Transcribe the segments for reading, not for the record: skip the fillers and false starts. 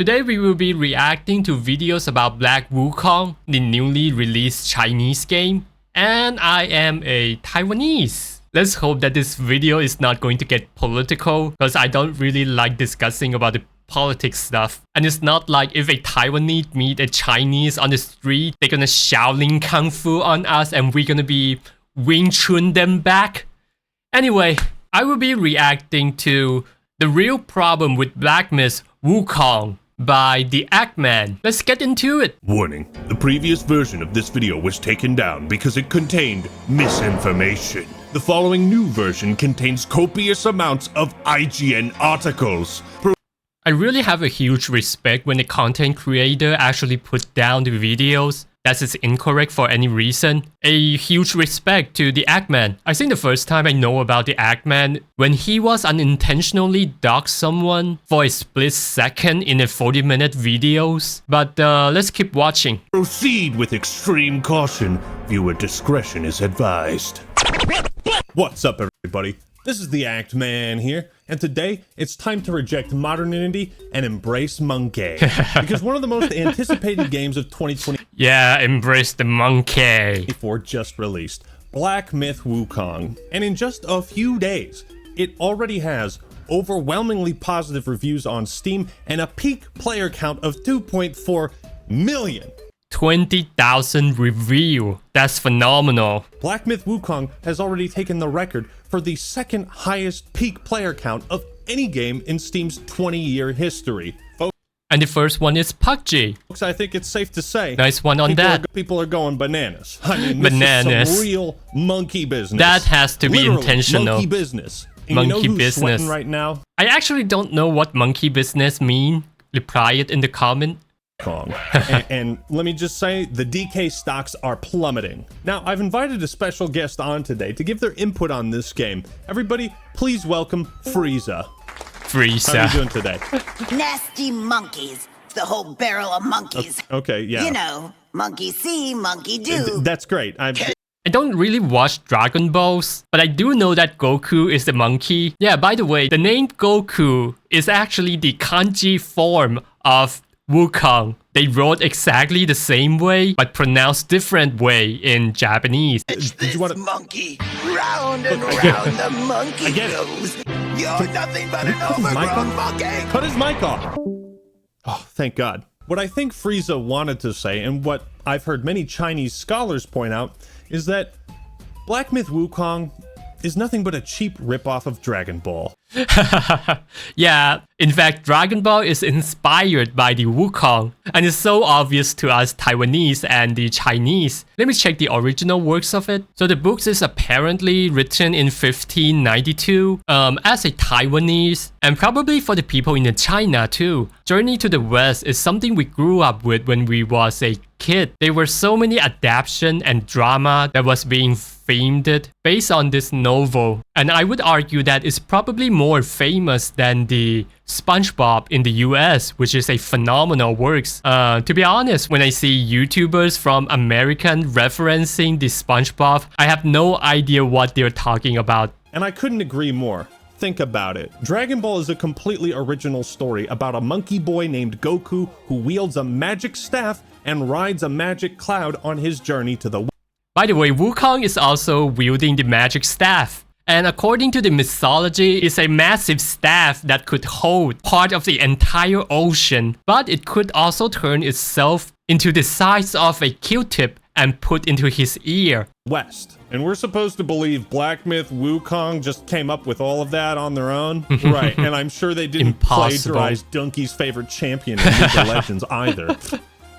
Today we will be reacting to videos about Black Wukong, the newly released Chinese game, and I am a Taiwanese. Let's hope that this video is not going to get political, because I don't really like discussing about the politics stuff. And it's not like if a Taiwanese meet a Chinese on the street, they're gonna Shaolin Kung Fu on us and we're gonna be Wing Chun them back. Anyway, I will be reacting to The Real Problem with Black Myth Wukong by the Ackman. Let's get into it. Warning, the previous version of this video was taken down because it contained misinformation. The following new version contains copious amounts of IGN articles. I really have a huge respect when the content creator actually put down the videos that is incorrect for any reason. A huge respect to the Ackman. I think the first time I know about the Ackman when he was unintentionally doxed someone for a split second in a 40-minute videos. But let's keep watching. Proceed with extreme caution. Viewer discretion is advised. What's up, everybody? This is the Act Man here, and today it's time to reject modernity and embrace monkey. Because one of the most anticipated games of 2020 embrace the monkey just released, Black Myth Wukong. And in just a few days, it already has overwhelmingly positive reviews on Steam and a peak player count of 2.4 million. 20,000 review. That's phenomenal. Black Myth Wukong has already taken the record for the second highest peak player count of any game in Steam's 20-year history. And the first one is PUBG. Folks, I think it's safe to say nice one on that. People are going bananas. I mean, bananas. This is some real monkey business. That has to be Literally, intentional. Monkey business. And monkey you know who's business. sweating right now? I actually don't know what monkey business mean. Reply it in the comment. and let me just say, the DK stocks are plummeting. Now, I've invited a special guest on today to give their input on this game. Everybody, please welcome Frieza. Frieza. How are you doing today? Nasty monkeys. The whole barrel of monkeys. Okay, yeah. You know, monkey see, monkey do. That's great. I don't really watch Dragon Balls, but I do know that Goku is the monkey. Yeah, by the way, the name Goku is actually the kanji form of Wukong. They wrote exactly the same way, but pronounced different way in Japanese. Did you want monkey? Round and round the monkey goes. You're nothing but an overgrown monkey. Cut his mic off. Oh, thank God. What I think Frieza wanted to say, and what I've heard many Chinese scholars point out, is that Black Myth Wukong is nothing but a cheap ripoff of Dragon Ball. Yeah, in fact, Dragon Ball is inspired by the Wukong, and it's so obvious to us Taiwanese and the Chinese. Let me check the original works of it. So the book is apparently written in 1592 as a Taiwanese, and probably for the people in China too. Journey to the West is something we grew up with when we was a kid. There were so many adaptation and drama that was being filmed based on this novel, and I would argue that it's probably more famous than the SpongeBob in the US, which is a phenomenal works. To be honest, when I see YouTubers from American referencing the SpongeBob, I have no idea what they're talking about. And I couldn't agree more. Think about it. Dragon Ball is a completely original story about a monkey boy named Goku who wields a magic staff and rides a magic cloud on his journey to the... By the way, Wukong is also wielding the magic staff. And according to the mythology, it's a massive staff that could hold part of the entire ocean. But it could also turn itself into the size of a Q-tip and put into his ear. West. And we're supposed to believe Black Myth Wukong just came up with all of that on their own? Right, and I'm sure they didn't plagiarize Donkey's favorite champion in League of Legends either.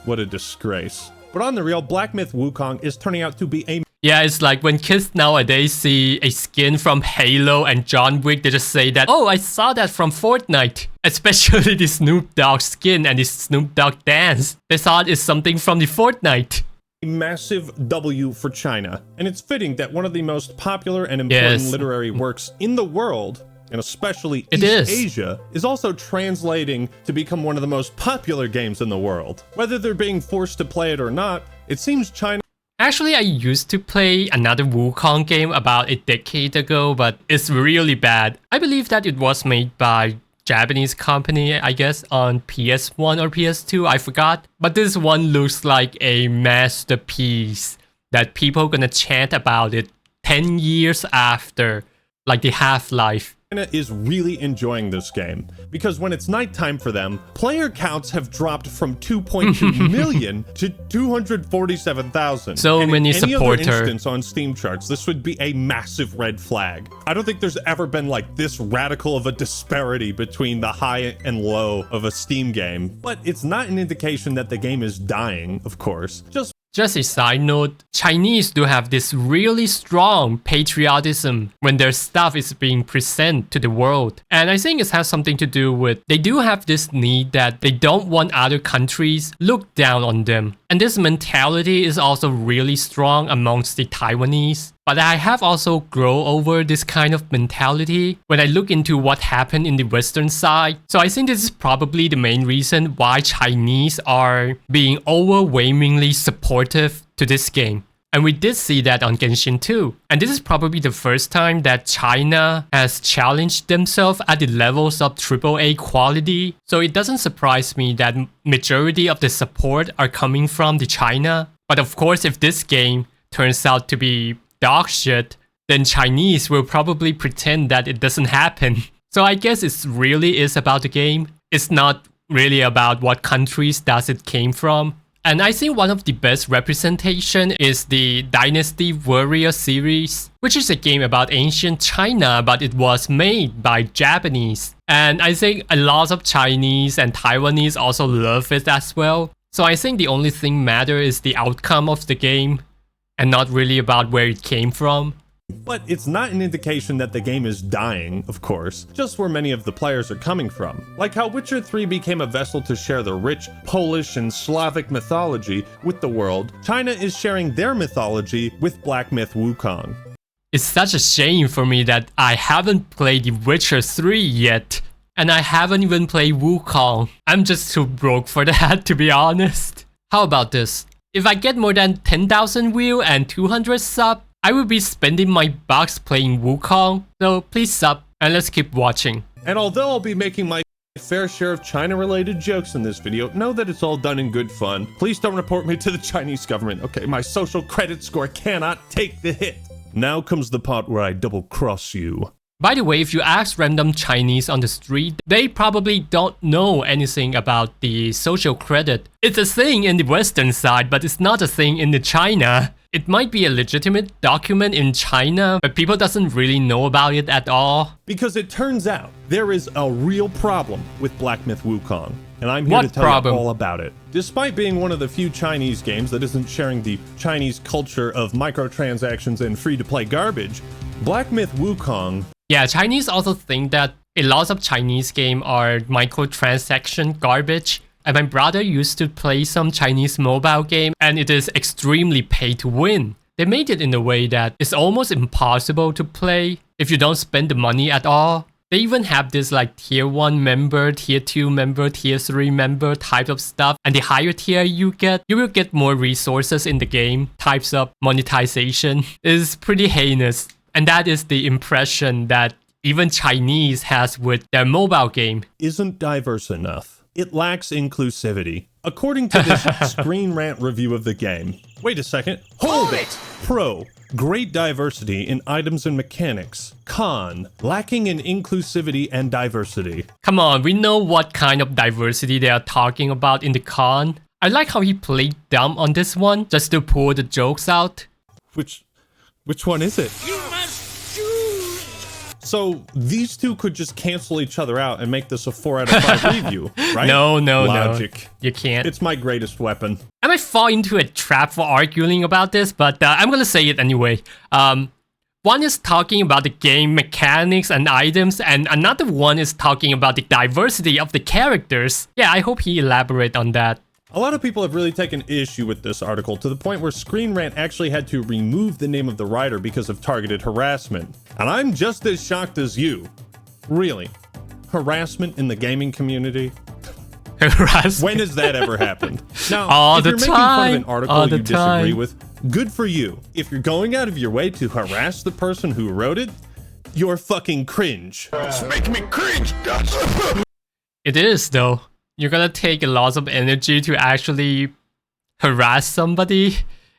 What a disgrace. But on the real, Black Myth Wukong is turning out to be a... Yeah, it's like when kids nowadays see a skin from Halo and John Wick, they just say that, oh, I saw that from Fortnite. Especially the Snoop Dogg skin and the Snoop Dogg dance. They thought it's something from the Fortnite. A massive W for China. And it's fitting that one of the most popular and important literary works in the world, and especially East Asia, is also translating to become one of the most popular games in the world. Whether they're being forced to play it or not, it seems China... Actually, I used to play another Wukong game about a decade ago, but it's really bad. I believe that it was made by Japanese company, I guess, on PS1 or PS2, I forgot. But this one looks like a masterpiece that people gonna chant about it 10 years after, like the Half-Life. China is really enjoying this game because when it's nighttime for them, player counts have dropped from 2.2 million to 247,000. So many supporters. Other instance on Steam charts, this would be a massive red flag. I don't think there's ever been like this radical of a disparity between the high and low of a Steam game, but it's not an indication that the game is dying, of course. Just a side note, Chinese do have this really strong patriotism when their stuff is being presented to the world. And I think it has something to do with they do have this need that they don't want other countries look down on them. And this mentality is also really strong amongst the Taiwanese. But I have also grown over this kind of mentality when I look into what happened in the Western side. So I think this is probably the main reason why Chinese are being overwhelmingly supportive to this game. And we did see that on Genshin too. And this is probably the first time that China has challenged themselves at the levels of AAA quality. So it doesn't surprise me that majority of the support are coming from the China. But of course, if this game turns out to be dog shit, then Chinese will probably pretend that it doesn't happen. So I guess it really is about the game. It's not really about what countries does it came from. And I think one of the best representation is the Dynasty Warrior series, which is a game about ancient China, but it was made by Japanese. And I think a lot of Chinese and Taiwanese also love it as well. So I think the only thing matter is the outcome of the game and not really about where it came from. But it's not an indication that the game is dying, of course, just where many of the players are coming from. Like how Witcher 3 became a vessel to share the rich Polish and Slavic mythology with the world, China is sharing their mythology with Black Myth Wukong. It's such a shame for me that I haven't played The Witcher 3 yet. And I haven't even played Wukong. I'm just too broke for that, to be honest. How about this? If I get more than 10,000 views and 200 subs, I will be spending my bucks playing Wukong, so please sub and let's keep watching. And although I'll be making my fair share of China-related jokes in this video, know that it's all done in good fun. Please don't report me to the Chinese government, okay? My social credit score cannot take the hit. Now comes the part where I double-cross you. By the way, if you ask random Chinese on the street, they probably don't know anything about the social credit. It's a thing in the Western side, but it's not a thing in the China. It might be a legitimate document in China, but people doesn't really know about it at all. Because it turns out there is a real problem with Black Myth Wukong, and I'm here to tell you all about it. Despite being one of the few Chinese games that isn't sharing the Chinese culture of microtransactions and free-to-play garbage, Black Myth Wukong... Yeah, Chinese also think that a lot of Chinese games are microtransaction garbage. And my brother used to play some Chinese mobile game and it is extremely pay to win. They made it in a way that it's almost impossible to play if you don't spend the money at all. They even have this like tier 1 member, tier 2 member, tier 3 member type of stuff. And the higher tier you will get more resources in the game. Types of monetization is pretty heinous. And that is the impression that even Chinese has with their mobile game. Isn't diverse enough. It lacks inclusivity. According to this Screen Rant review of the game. Wait a second. Hold it! Pro. Great diversity in items and mechanics. Con. Lacking in inclusivity and diversity. Come on, we know what kind of diversity they are talking about in the con. I like how he played dumb on this one just to pull the jokes out. Which one is it? You must choose! So these two could just cancel each other out and make this a 4 out of 5 review, right? No. Logic. You can't. It's my greatest weapon. I might fall into a trap for arguing about this, but I'm gonna say it anyway. One is talking about the game mechanics and items, and another one is talking about the diversity of the characters. Yeah, I hope he elaborate on that. A lot of people have really taken issue with this article to the point where Screen Rant actually had to remove the name of the writer because of targeted harassment. And I'm just as shocked as you. Really? Harassment in the gaming community? When has that ever happened? Now, if you're making fun of an article you disagree with, good for you. If you're going out of your way to harass the person who wrote it, You're fucking cringe. It's making me cringe. It is though. You're gonna take a lot of energy to actually harass somebody,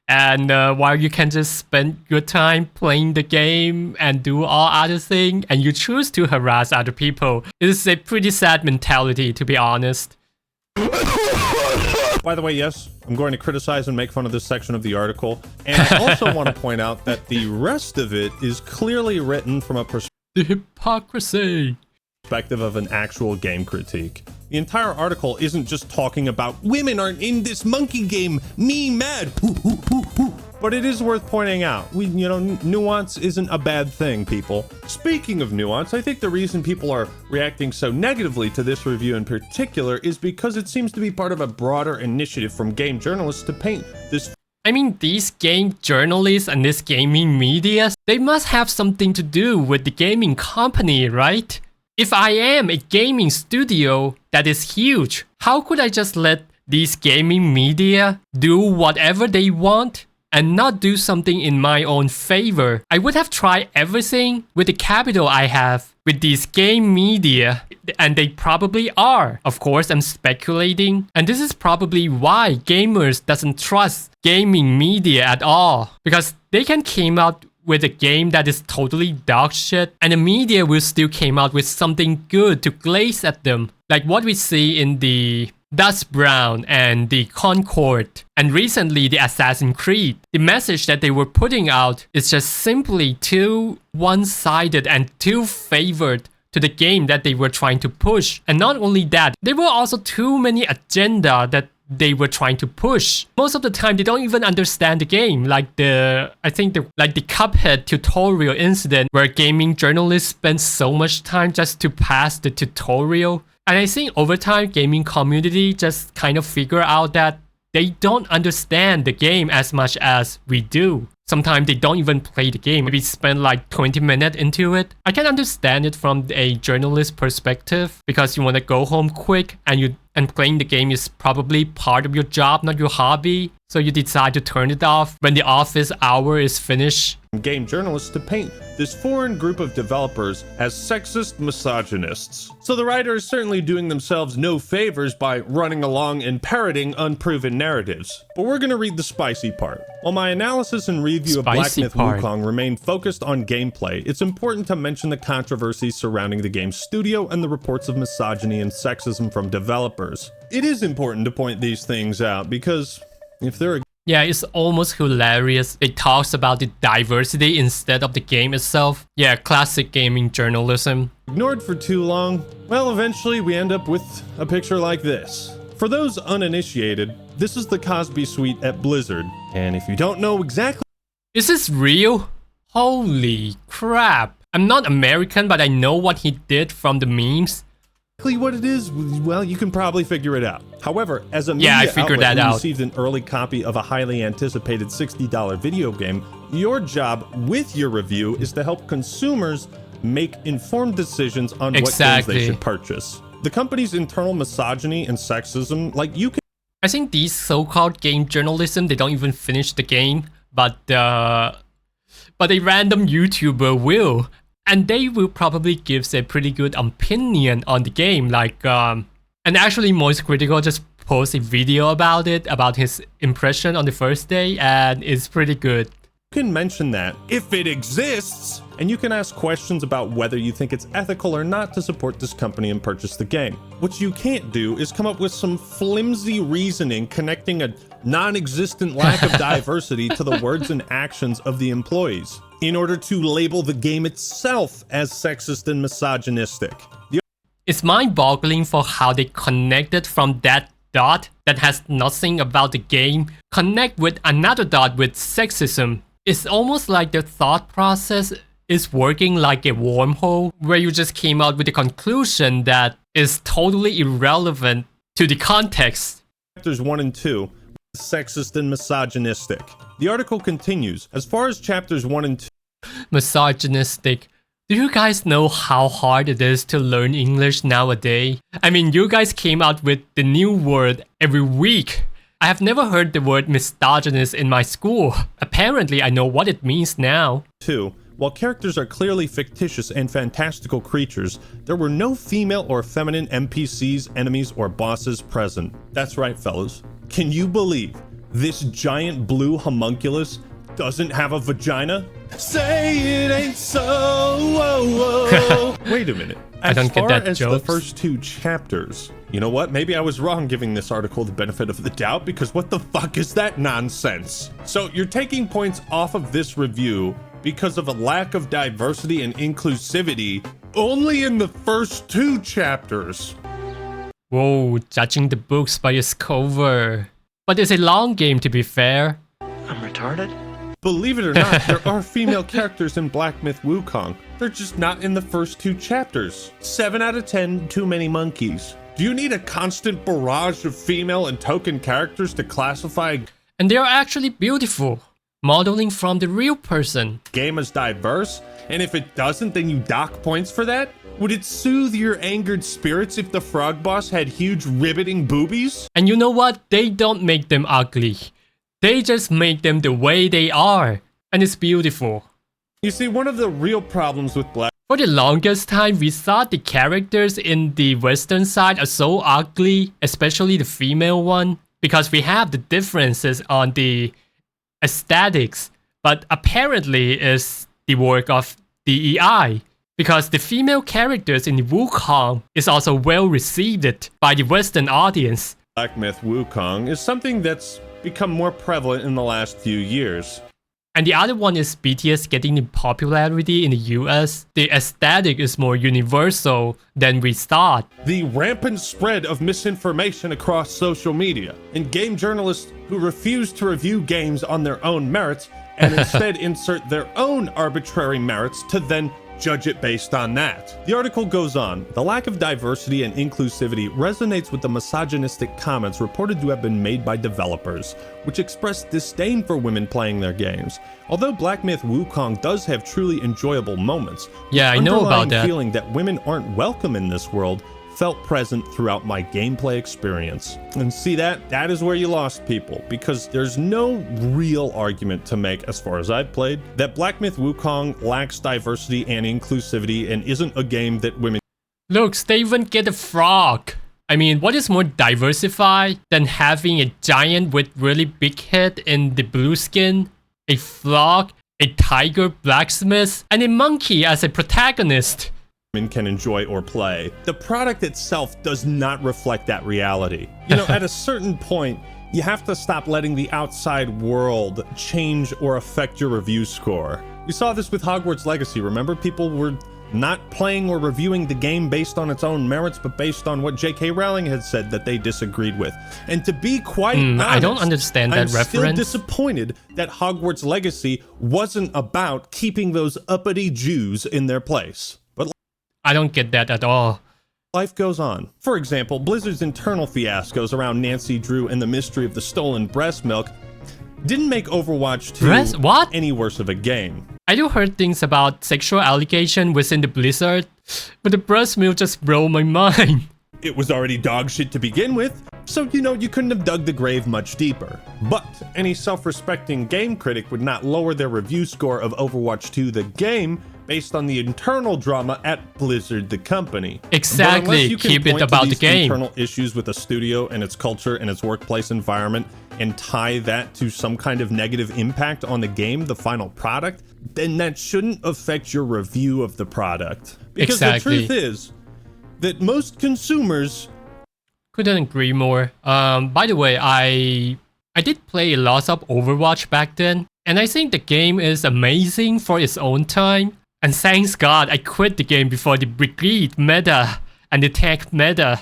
and while you can just spend your time playing the game and do all other things, and you choose to harass other people. It is a pretty sad mentality, to be honest. By the way, yes, I'm going to criticize and make fun of this section of the article, and I also want to point out that the rest of it is clearly written from a The hypocrisy. perspective of an actual game critique. The entire article isn't just talking about women aren't in this monkey game, me mad, but it is worth pointing out. Nuance isn't a bad thing, people. Speaking of nuance, I think the reason people are reacting so negatively to this review in particular is because it seems to be part of a broader initiative from game journalists to paint this. I mean, these game journalists and this gaming media, they must have something to do with the gaming company, right? If I am a gaming studio that is huge, how could I just let these gaming media do whatever they want and not do something in my own favor? I would have tried everything with the capital I have with these game media, and they probably are. Of course, I'm speculating, and this is probably why gamers doesn't trust gaming media at all, because they can came out with a game that is totally dog shit, and the media will still came out with something good to glaze at them, like what we see in the Dust Brown and the Concord, and recently the Assassin's Creed. The message that they were putting out is just simply too one-sided and too favored to the game that they were trying to push. And not only that, there were also too many agenda that they were trying to push. Most of the time, they don't even understand the game. Like the Cuphead tutorial incident, where gaming journalists spend so much time just to pass the tutorial. And I think over time, gaming community just kind of figure out that they don't understand the game as much as we do. Sometimes they don't even play the game, maybe spend like 20 minutes into it. I can understand it from a journalist perspective, because you want to go home quick, and playing the game is probably part of your job, not your hobby. So you decide to turn it off when the office hour is finished. Game journalists to paint this foreign group of developers as sexist misogynists. So the writer is certainly doing themselves no favors by running along and parroting unproven narratives. But we're gonna read the spicy part. While my analysis and review of Black Myth Wukong remain focused on gameplay, it's important to mention the controversies surrounding the game's studio and the reports of misogyny and sexism from developers. It is important to point these things out because if they're yeah, it's almost hilarious. It talks about the diversity instead of the game itself. Yeah, classic gaming journalism. Ignored for too long, well, eventually we end up with a picture like this. For those uninitiated, this is the Cosby Suite at Blizzard. And if you don't know exactly... Is this real? Holy crap. I'm not American, but I know what he did from the memes. What it is, well, you can probably figure it out. However, as a media I figured that out. Received an early copy of a highly anticipated $60 video game, your job with your review is to help consumers make informed decisions on what games they should purchase. The company's internal misogyny and sexism, I think these so-called game journalism, they don't even finish the game, but a random YouTuber will. And they will probably give a pretty good opinion on the game, like, and actually Moist Critical just posted a video about it, about his impression on the first day, and it's pretty good. You can mention that if it exists, and you can ask questions about whether you think it's ethical or not to support this company and purchase the game. What you can't do is come up with some flimsy reasoning connecting a non-existent lack of diversity to the words and actions of the employees in order to label the game itself as sexist and misogynistic. It's mind-boggling for how they connected from that dot that has nothing about the game, connect with another dot with sexism. It's almost like the thought process is working like a wormhole, where you just came out with a conclusion that is totally irrelevant to the context. Chapters 1 and 2, sexist and misogynistic. The article continues, as far as chapters 1 and 2. Misogynistic. Do you guys know how hard it is to learn English nowadays? I mean, you guys came out with the new word every week. I have never heard the word misogynist in my school. Apparently, I know what it means now. 2. While characters are clearly fictitious and fantastical creatures, there were no female or feminine NPCs, enemies, or bosses present. That's right, fellas. Can you believe this giant blue homunculus doesn't have a vagina? Say it ain't so. Wait a minute. I don't get that as joke. The first 2 chapters, you know what? Maybe I was wrong giving this article the benefit of the doubt, because what the fuck is that nonsense? So you're taking points off of this review because of a lack of diversity and inclusivity only in the first 2 chapters. Whoa, judging the books by its cover. But it's a long game, to be fair. I'm retarded? Believe it or not, there are female characters in Black Myth Wukong. They're just not in the first 2 chapters. 7 out of 10, too many monkeys. Do you need a constant barrage of female and token characters to classify And they are actually beautiful, modeling from the real person. game as diverse? And if it doesn't, then you dock points for that? Would it soothe your angered spirits if the frog boss had huge riveting boobies? And you know what? They don't make them ugly. They just make them the way they are. And it's beautiful. You see, one of the real problems with Black For the longest time, we thought the characters in the Western side are so ugly, especially the female one, because we have the differences on the aesthetics. But apparently it's the work of DEI, because the female characters in Wukong is also well received by the Western audience. Black Myth Wukong is something that's become more prevalent in the last few years. And the other one is BTS getting in popularity in the US. The aesthetic is more universal than we thought. The rampant spread of misinformation across social media, and game journalists who refuse to review games on their own merits and instead insert their own arbitrary merits to then judge it based on that. The article goes on. The lack of diversity and inclusivity resonates with the misogynistic comments reported to have been made by developers, which express disdain for women playing their games. Although Black Myth Wukong does have truly enjoyable moments, Yeah, I know about that. The feeling that women aren't welcome in this world felt present throughout my gameplay experience. And see, that is where you lost people, because there's no real argument to make, as far as I've played, that Black Myth Wukong lacks diversity and inclusivity and isn't a game that women... Look, they even get a frog. I mean, what is more diversified than having a giant with really big head in the blue skin, a frog, a tiger blacksmith, and a monkey as a protagonist? Can enjoy or play. The product itself does not reflect that reality. You know, at a certain point, you have to stop letting the outside world change or affect your review score. We saw this with Hogwarts Legacy, remember? People were not playing or reviewing the game based on its own merits, but based on what J.K. Rowling had said that they disagreed with. And to be quite honest, I don't understand that I'm reference. still disappointed that Hogwarts Legacy wasn't about keeping those uppity Jews in their place. I don't get that at all. Life goes on. For example, Blizzard's internal fiascos around Nancy Drew and the mystery of the stolen breast milk didn't make Overwatch 2 any worse of a game. I do heard things about sexual allegation within the Blizzard, but the breast milk just blew my mind. It was already dog shit to begin with, so you know you couldn't have dug the grave much deeper. But any self-respecting game critic would not lower their review score of Overwatch 2 the game based on the internal drama at Blizzard the company. Exactly, keep it about the game. Internal issues with a studio and its culture and its workplace environment and tie that to some kind of negative impact on the game, the final product, then that shouldn't affect your review of the product. Because the truth is that most consumers... Couldn't agree more. By the way, I did play lots of Overwatch back then, and I think the game is amazing for its own time. And thanks God, I quit the game before the Brigade meta and the tank meta.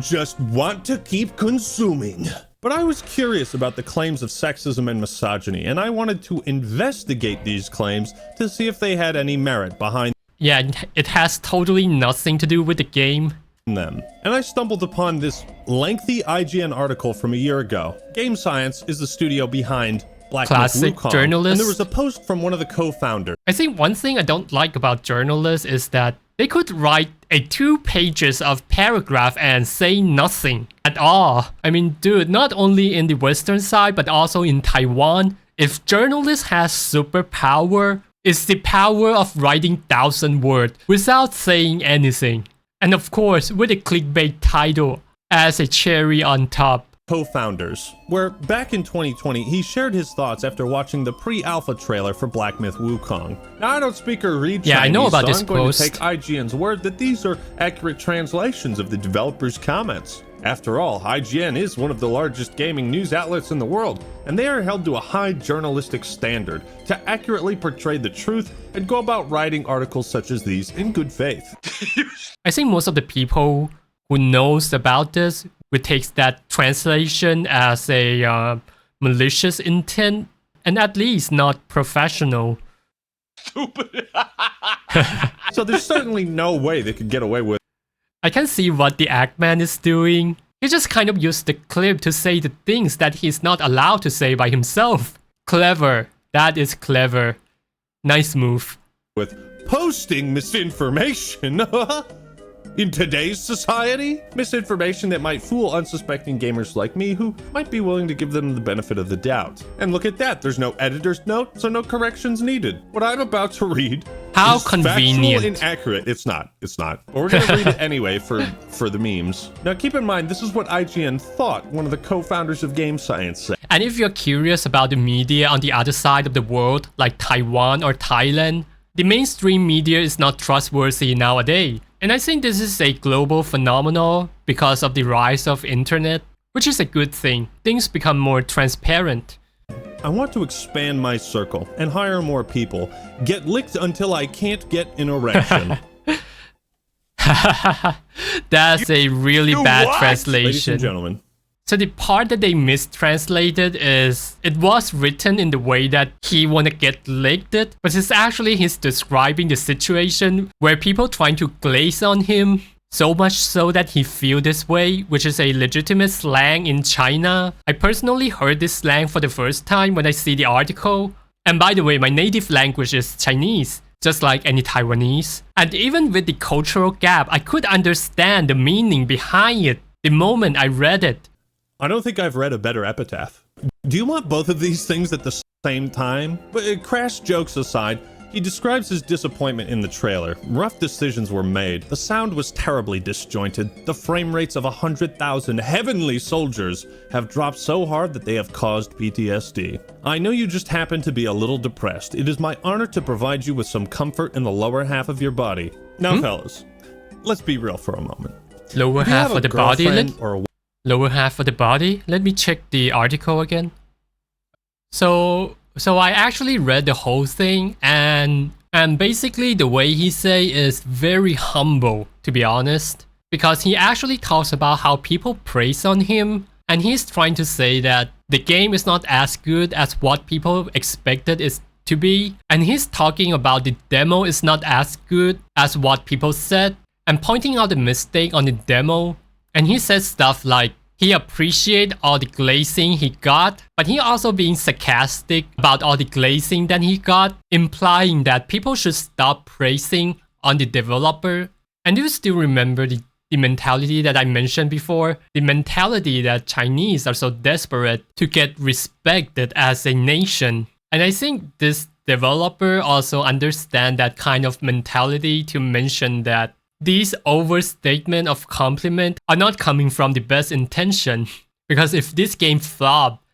Just want to keep consuming. But I was curious about the claims of sexism and misogyny, and I wanted to investigate these claims to see if they had any merit behind Yeah, it has totally nothing to do with the game. them. And I stumbled upon this lengthy IGN article from a year ago. Game Science is the studio behind Black Myth Wukong, journalist. and there was a post from one of the co-founders. I think one thing I don't like about journalists is that they could write 2 pages of paragraph and say nothing at all. I mean, dude, not only in the Western side, but also in Taiwan, if journalists has superpower, is the power of writing 1,000 words without saying anything. And of course, with a clickbait title as a cherry on top. Co-founders, where back in 2020, he shared his thoughts after watching the pre-alpha trailer for Black Myth Wukong. Now, I don't speak or read Chinese, I know about so this I'm going post. to take IGN's word that these are accurate translations of the developers' comments. After all, IGN is one of the largest gaming news outlets in the world, and they are held to a high journalistic standard to accurately portray the truth and go about writing articles such as these in good faith. I think most of the people who knows about this would take that translation as a malicious intent and at least not professional. Stupid. So there's certainly no way they could get away with. I can see what the Eggman is doing. He just kind of used the clip to say the things that he's not allowed to say by himself. Clever. That is clever. Nice move. With posting misinformation. In today's society, misinformation that might fool unsuspecting gamers like me who might be willing to give them the benefit of the doubt. And look at that, there's no editor's note, so no corrections needed. What I'm about to read How is convenient. factual, inaccurate. It's not. But we're gonna read it anyway for the memes. Now keep in mind, this is what IGN thought one of the co-founders of Game Science said. And if you're curious about the media on the other side of the world, like Taiwan or Thailand, the mainstream media is not trustworthy nowadays. And I think this is a global phenomenon because of the rise of internet, which is a good thing. Things become more transparent. I want to expand my circle and hire more people. Get licked until I can't get an erection. That's a really bad translation. Ladies and gentlemen. So the part that they mistranslated is, it was written in the way that he wanna get licked, but it's actually he's describing the situation where people trying to glaze on him, so much so that he feel this way, which is a legitimate slang in China. I personally heard this slang for the first time when I see the article. And by the way, my native language is Chinese, just like any Taiwanese. And even with the cultural gap, I could understand the meaning behind it the moment I read it. I don't think I've read a better epitaph. Do you want both of these things at the same time? But crass jokes aside, he describes his disappointment in the trailer. Rough decisions were made. The sound was terribly disjointed. The frame rates of 100,000 heavenly soldiers have dropped so hard that they have caused PTSD. I know you just happen to be a little depressed. It is my honor to provide you with some comfort in the lower half of your body. Now, fellas, let's be real for a moment. Lower If you half have of a the body? girlfriend or a Lower half of the body? Let me check the article again. So I actually read the whole thing, and basically the way he say is very humble, to be honest, because he actually talks about how people praise on him, and he's trying to say that the game is not as good as what people expected it to be, and he's talking about the demo is not as good as what people said, and pointing out the mistake on the demo. And he says stuff like, he appreciates all the glazing he got, but he also being sarcastic about all the glazing that he got, implying that people should stop praising on the developer. And do you still remember the mentality that I mentioned before? The mentality that Chinese are so desperate to get respected as a nation. And I think this developer also understands that kind of mentality to mention that these overstatement of compliment are not coming from the best intention. Because if this game flopped,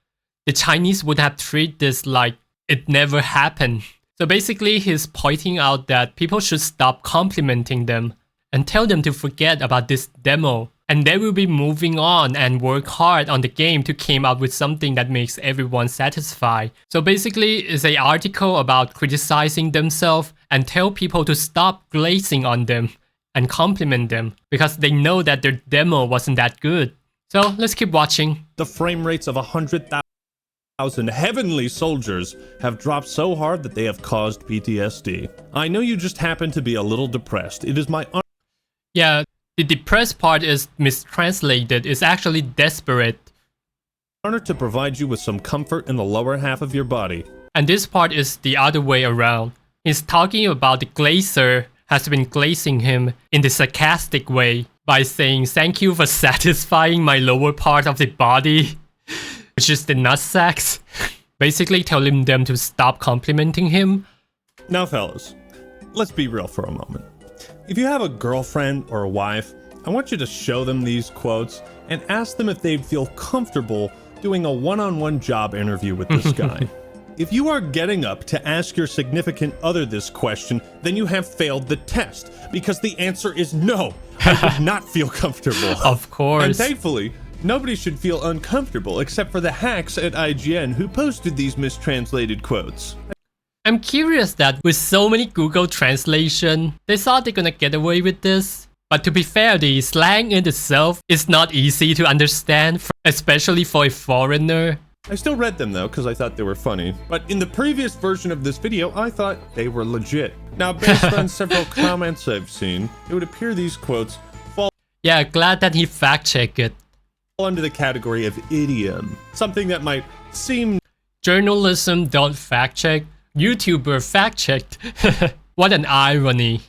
the Chinese would have treated this like it never happened. So basically he's pointing out that people should stop complimenting them and tell them to forget about this demo. And they will be moving on and work hard on the game to come up with something that makes everyone satisfied. So basically it's an article about criticizing themselves and tell people to stop glazing on them and compliment them because they know that their demo wasn't that good. So let's keep watching. The frame rates of 100,000 heavenly soldiers have dropped so hard that they have caused PTSD. I know you just happen to be a little depressed. It is my Yeah, the depressed part is mistranslated. It's actually desperate. honor to provide you with some comfort in the lower half of your body. And this part is the other way around. He's talking about the glazer has been glazing him in the sarcastic way by saying thank you for satisfying my lower part of the body, which is the nutsacks. Basically telling them to stop complimenting him. Now, fellas, let's be real for a moment. If you have a girlfriend or a wife, I want you to show them these quotes and ask them if they'd feel comfortable doing a one-on-one job interview with this guy. If you are getting up to ask your significant other this question, then you have failed the test, because the answer is no. I would not feel comfortable. Of course. And thankfully, nobody should feel uncomfortable except for the hacks at IGN who posted these mistranslated quotes. I'm curious that with so many Google translation, they thought they're gonna get away with this. But to be fair, the slang in itself is not easy to understand, especially for a foreigner. I still read them though, because I thought they were funny. But in the previous version of this video, I thought they were legit. Now, based on several comments I've seen, it would appear these quotes fall... Yeah, glad that he fact-checked it. ...under the category of idiom. Something that might seem... Journalism don't fact-check. YouTuber fact-checked. What an irony.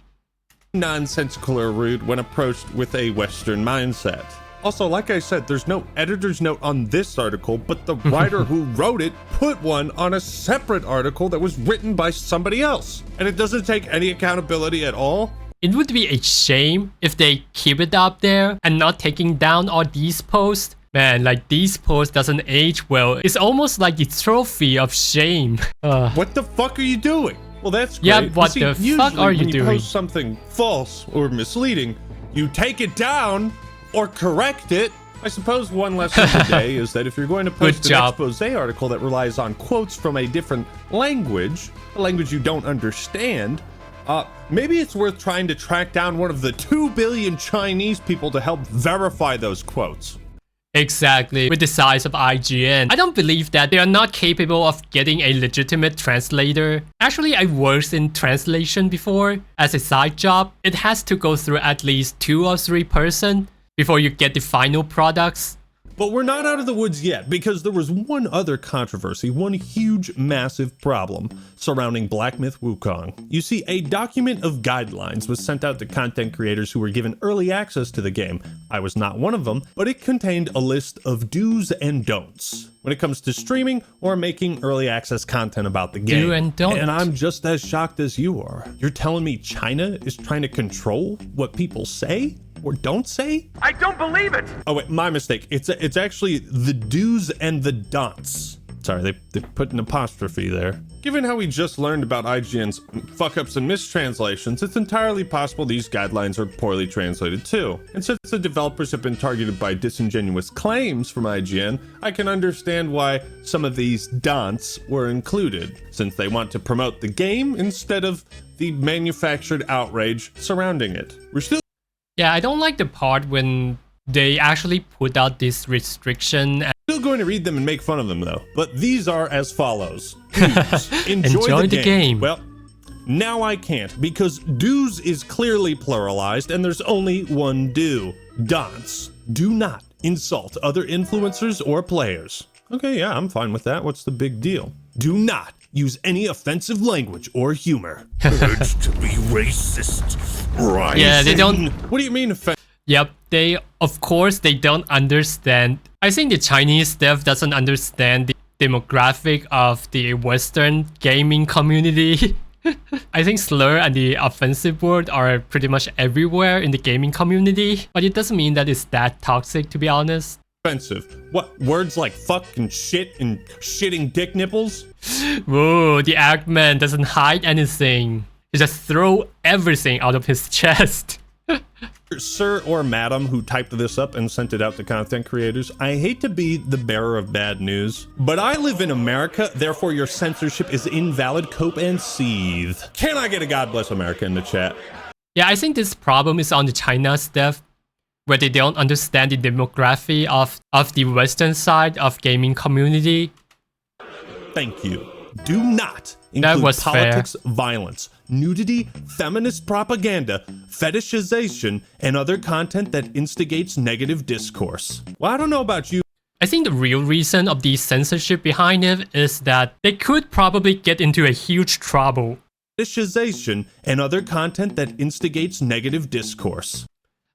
...nonsensical or rude when approached with a Western mindset. Also, like I said, there's no editor's note on this article, but the writer who wrote it put one on a separate article that was written by somebody else. And it doesn't take any accountability at all. It would be a shame if they keep it up there and not taking down all these posts. Man, like these posts doesn't age well. It's almost like the trophy of shame. What the fuck are you doing? Well, that's great. Yeah, what the fuck are you when doing? You post something false or misleading, you take it down or correct it. I suppose one lesson today is that if you're going to post an expose article that relies on quotes from a different language, a language you don't understand, maybe it's worth trying to track down one of the 2 billion Chinese people to help verify those quotes. Exactly, with the size of IGN. I don't believe that they are not capable of getting a legitimate translator. Actually, I worked in translation before as a side job. It has to go through at least 2 or 3 person before you get the final products. But we're not out of the woods yet, because there was one other controversy, one huge, massive problem surrounding Black Myth Wukong. You see, a document of guidelines was sent out to content creators who were given early access to the game. I was not one of them, but it contained a list of do's and don'ts when it comes to streaming or making early access content about the game. Do and don't. And I'm just as shocked as you are. You're telling me China is trying to control what people say? Or don't say? I don't believe it! Oh wait, my mistake. It's actually the do's and the don'ts. Sorry, they put an apostrophe there. Given how we just learned about IGN's fuck-ups and mistranslations, it's entirely possible these guidelines are poorly translated too. And since the developers have been targeted by disingenuous claims from IGN, I can understand why some of these don'ts were included, since they want to promote the game instead of the manufactured outrage surrounding it. We're still... Yeah, I don't like the part when they actually put out this restriction. Still going to read them and make fun of them though. But these are as follows. Do's. Enjoy the game. Well, now I can't, because do's is clearly pluralized and there's only one do. Don'ts. Do not insult other influencers or players. Okay, yeah, I'm fine with that. What's the big deal? Do not use any offensive language or humor. Urge to be racist. Right. Yeah, they don't... What do you mean offensive? Yep, of course they don't understand. I think the Chinese dev doesn't understand the demographic of the Western gaming community. I think slur and the offensive word are pretty much everywhere in the gaming community, but it doesn't mean that it's that toxic, to be honest. Offensive. What, words like fuck and shit and shitting dick nipples? Whoa, the Eggman doesn't hide anything. He just throw everything out of his chest. Sir or madam who typed this up and sent it out to content creators, I hate to be the bearer of bad news, but I live in America, therefore your censorship is invalid. Cope and seethe. Can I get a God bless America in the chat? Yeah, I think this problem is on the China's dev, where they don't understand the demography of the Western side of gaming community. Thank you. Do not include politics, fair. Violence, nudity, feminist propaganda, fetishization, and other content that instigates negative discourse. Well, I don't know about you. I think the real reason of the censorship behind it is that they could probably get into a huge trouble. Fetishization and other content that instigates negative discourse.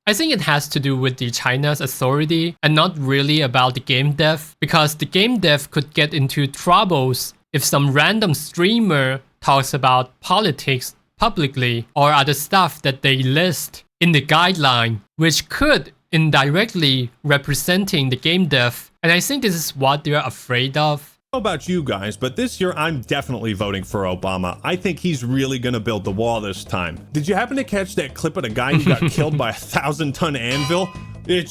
I think it has to do with the China's authority and not really about the game dev, because the game dev could get into troubles if some random streamer talks about politics publicly or other stuff that they list in the guideline, which could indirectly representing the game dev. And I think this is what they're afraid of. I don't know about you guys, but this year I'm definitely voting for Obama. I think he's really gonna build the wall this time. Did you happen to catch that clip of the guy who got killed by a 1,000-ton anvil? It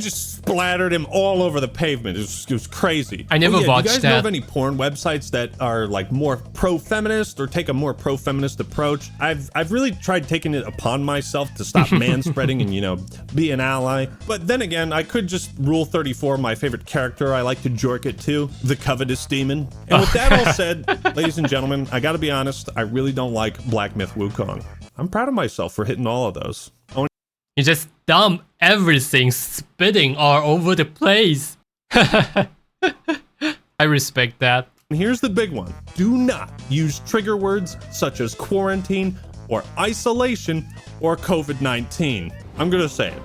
just splattered him all over the pavement. It was crazy. I never watched that. Do you guys know of any porn websites that are like more pro-feminist or take a more pro-feminist approach? I've really tried taking it upon myself to stop manspreading and, you know, be an ally. But then again, I could just Rule 34 my favorite character I like to jork it to, the covetous demon. And with that all said, ladies and gentlemen, I gotta be honest, I really don't like Black Myth Wukong. I'm proud of myself for hitting all of those. You just dump everything, spitting all over the place. I respect that. And here's the big one. Do not use trigger words such as quarantine or isolation or COVID-19. I'm gonna say it.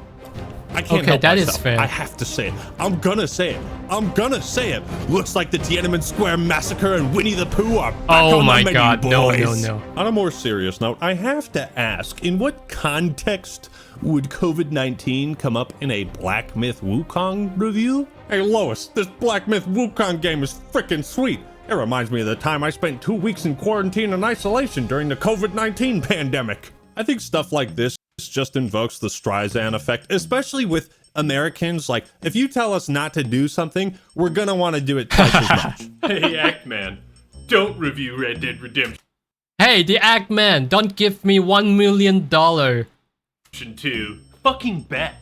I can't help that myself. Is fair. I have to say it. I'm gonna say it. I'm gonna say it. Looks like the Tiananmen Square massacre and Winnie the Pooh are back on the menu, God, boys. No. On a more serious note, I have to ask, in what context would COVID-19 come up in a Black Myth Wukong review? Hey Lois, this Black Myth Wukong game is freaking sweet. It reminds me of the time I spent 2 weeks in quarantine and isolation during the COVID-19 pandemic. I think stuff like this just invokes the Streisand effect, especially with Americans. Like, if you tell us not to do something, we're gonna want to do it twice as much. Hey, Ackman, don't review Red Dead Redemption Hey, the Ackman, don't give me $1 million. 2. Fucking bet.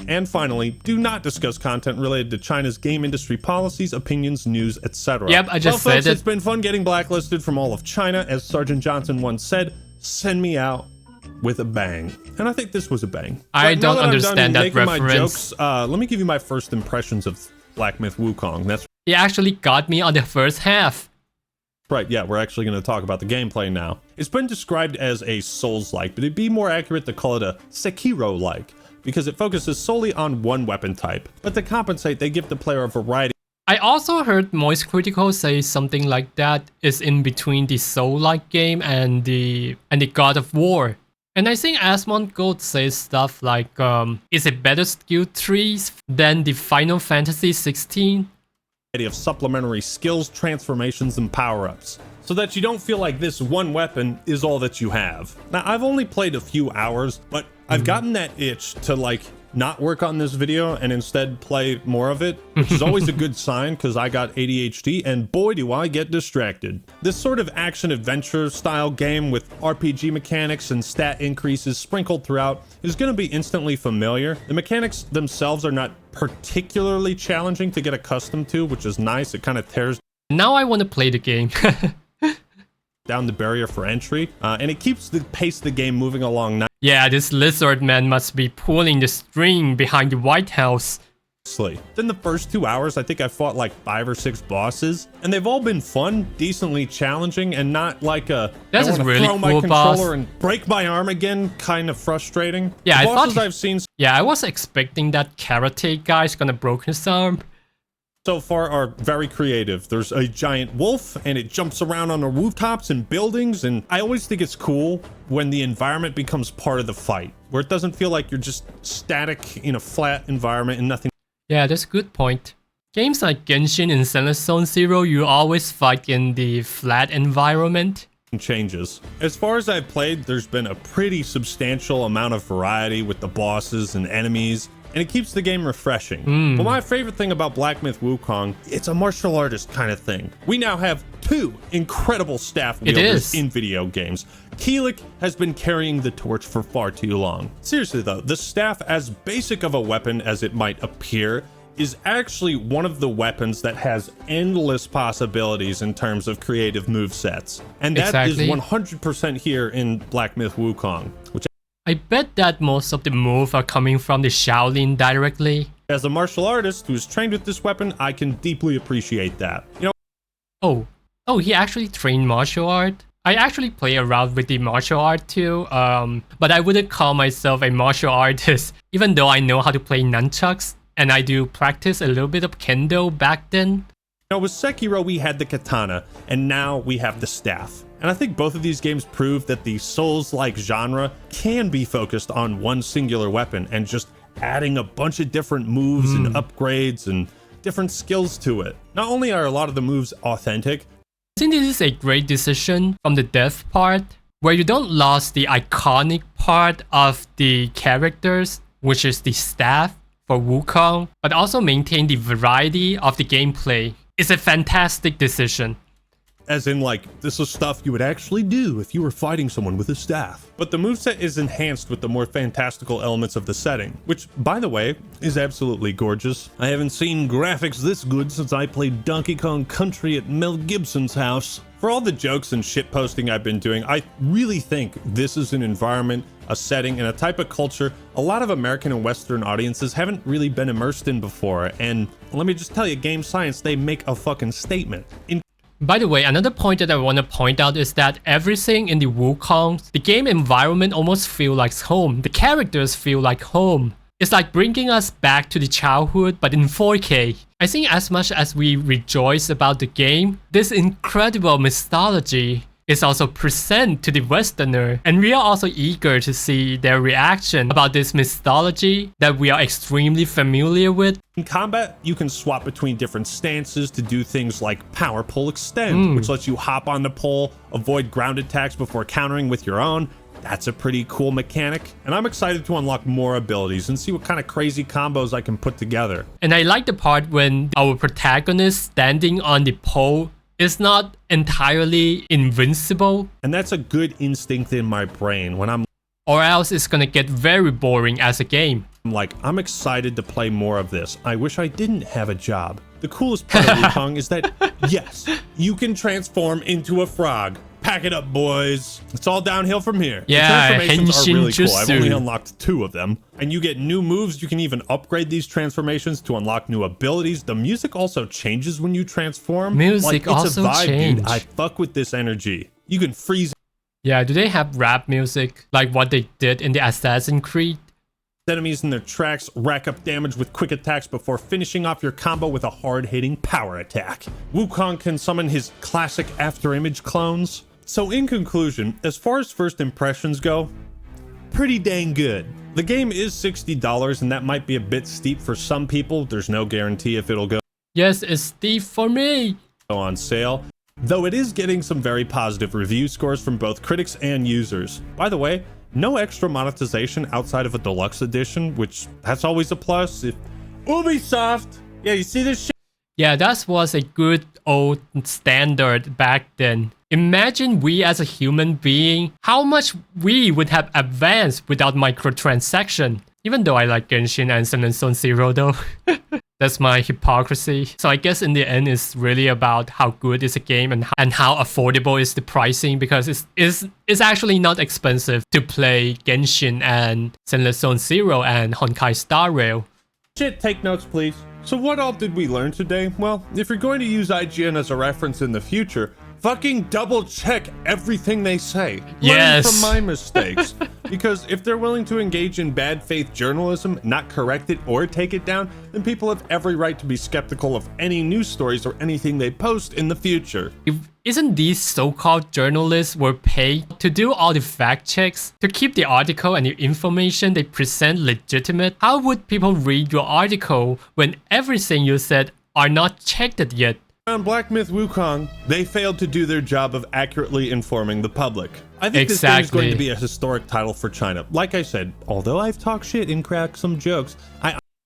And finally, do not discuss content related to China's game industry policies, opinions, news, etc. Yep, I just said folks, it. It's been fun getting blacklisted from all of China. As Sergeant Johnson once said, send me out with a bang. And I think this was a bang. I But now don't that I'm understand done that making my reference. jokes, let me give you my first impressions of Black Myth Wukong. That's It actually got me on the first half. right, yeah, we're actually going to talk about the gameplay now. It's been described as a Souls-like, but it'd be more accurate to call it a Sekiro-like, because it focuses solely on one weapon type. But to compensate, they give the player a variety. I also heard Moist Critical say something like that is in between the Soul-like game and the God of War. And I think Asmon Gold says stuff like, is it better skill trees than the Final Fantasy 16? Of supplementary skills, transformations, and power-ups, so that you don't feel like this one weapon is all that you have. Now, I've only played a few hours, but I've gotten that itch to, like, not work on this video and instead play more of it, which is always a good sign because I got ADHD and boy do I get distracted. This sort of action-adventure style game with RPG mechanics and stat increases sprinkled throughout is going to be instantly familiar. The mechanics themselves are not particularly challenging to get accustomed to, which is nice. It kind of tears Now I want to play the game. down the barrier for entry, and it keeps the pace of the game moving along Yeah, this lizard man must be pulling the string behind the White House. nicely. Then the first 2 hours, I think I fought like 5 or 6 bosses, and they've all been fun, decently challenging, and not like a That's I wanna a really throw my cool controller boss. and break my arm again kind of frustrating. Yeah, the I bosses thought- I've seen Yeah, I was expecting that karate guy's gonna broke his arm. so far are very creative. There's a giant wolf and it jumps around on the rooftops and buildings, and I always think it's cool when the environment becomes part of the fight, where it doesn't feel like you're just static in a flat environment and nothing Yeah, that's a good point. Games like Genshin and Zenless Zone Zero, you always fight in the flat environment. changes. As far as I've played, there's been a pretty substantial amount of variety with the bosses and enemies, and it keeps the game refreshing. But my favorite thing about Black Myth Wukong, it's a martial artist kind of thing. We now have 2 incredible staff wielders in video games. Keelik has been carrying the torch for far too long. Seriously though, the staff, as basic of a weapon as it might appear, is actually one of the weapons that has endless possibilities in terms of creative movesets. And that is Exactly. 100% here in Black Myth Wukong, which I bet that most of the moves are coming from the Shaolin directly. as a martial artist who's trained with this weapon, I can deeply appreciate that. You know, Oh, he actually trained martial art? I actually play around with the martial art too, but I wouldn't call myself a martial artist, even though I know how to play nunchucks, and I do practice a little bit of kendo back then. Now with Sekiro we had the katana, and now we have the staff. And I think both of these games prove that the Souls-like genre can be focused on one singular weapon and just adding a bunch of different moves and upgrades and different skills to it. Not only are a lot of the moves authentic, I think this is a great decision from the dev part, where you don't lose the iconic part of the characters, which is the staff for Wukong, but also maintain the variety of the gameplay. It's a fantastic decision. As in, like, this is stuff you would actually do if you were fighting someone with a staff. But the moveset is enhanced with the more fantastical elements of the setting, which, by the way, is absolutely gorgeous. I haven't seen graphics this good since I played Donkey Kong Country at Mel Gibson's house. For all the jokes and shitposting I've been doing, I really think this is an environment, a setting, and a type of culture a lot of American and Western audiences haven't really been immersed in before. And let me just tell you, Game Science, they make a fucking statement. By the way, another point that I want to point out is that everything in the Wukong, the game environment almost feels like home. The characters feel like home. It's like bringing us back to the childhood, but in 4K. I think as much as we rejoice about the game, this incredible mythology is also present to the Westerner, and we are also eager to see their reaction about this mythology that we are extremely familiar with. In combat, you can swap between different stances to do things like power pull extend, which lets you hop on the pole, avoid ground attacks before countering with your own. That's a pretty cool mechanic, and I'm excited to unlock more abilities and see what kind of crazy combos I can put together. And I like the part when our protagonist standing on the pole is not entirely invincible. And that's a good instinct in my brain when I'm or else it's gonna get very boring as a game. like, I'm excited to play more of this. I wish I didn't have a job. The coolest part of Wukong is that, yes, you can transform into a frog. Pack it up, boys. It's all downhill from here. Yeah, the transformations are really cool. I've only Henshin unlocked 2 of them. And you get new moves. You can even upgrade these transformations to unlock new abilities. The music also changes when you transform. Music like, it's also a vibe, change. dude. I fuck with this energy. You can freeze Yeah, do they have rap music like what they did in the Assassin's Creed? enemies in their tracks, rack up damage with quick attacks before finishing off your combo with a hard-hitting power attack. Wukong can summon his classic afterimage clones. So in conclusion, as far as first impressions go, pretty dang good. The game is $60 and that might be a bit steep for some people. There's no guarantee if it'll go Yes, it's steep for me. on sale, though it is getting some very positive review scores from both critics and users. By the way, no extra monetization outside of a deluxe edition, which that's always a plus. If Ubisoft, yeah, you see this shit? Yeah, that was a good old standard back then. Imagine we as a human being, how much we would have advanced without microtransaction. Even though I like Genshin and Zone Zero though. That's my hypocrisy. So I guess in the end, it's really about how good is a game and how affordable is the pricing, because it's actually not expensive to play Genshin and Zone Zero and Honkai Star Rail. Shit, take notes, please. So what all did we learn today? Well, if you're going to use IGN as a reference in the future, fucking double check everything they say. Yes. Learn from my mistakes. Because if they're willing to engage in bad faith journalism, not correct it or take it down, then people have every right to be skeptical of any news stories or anything they post in the future. Isn't these so-called journalists were paid to do all the fact checks, to keep the article and the information they present legitimate? How would people read your article when everything you said are not checked yet? On Black Myth Wukong, they failed to do their job of accurately informing the public. I think this game is going to be a historic title for China. Like I said, although I've talked shit and cracked some jokes,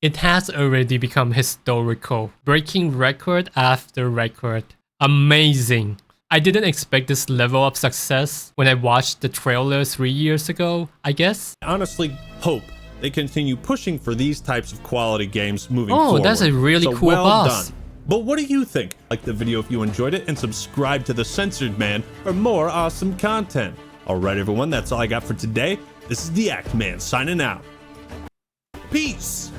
it has already become historical, breaking record after record. Amazing. I didn't expect this level of success when I watched the trailer 3 years ago, I guess. I honestly hope they continue pushing for these types of quality games moving forward. Oh, that's a really cool well boss. done. But what do you think? Like the video if you enjoyed it, and subscribe to The Censored Man for more awesome content. Alright everyone, that's all I got for today. This is the Act Man signing out. Peace!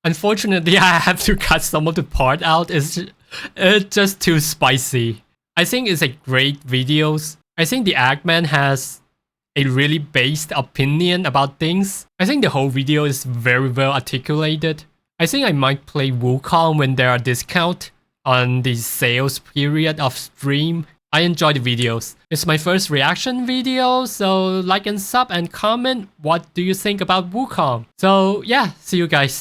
Unfortunately, I have to cut some of the part out. It's just too spicy. I think it's a great videos. I think the Act Man has a really based opinion about things. I think the whole video is very well articulated. I think I might play Wukong when there are discounts on the sales period of stream. I enjoy the videos. It's my first reaction video, so like and sub and comment what do you think about Wukong. So yeah, see you guys.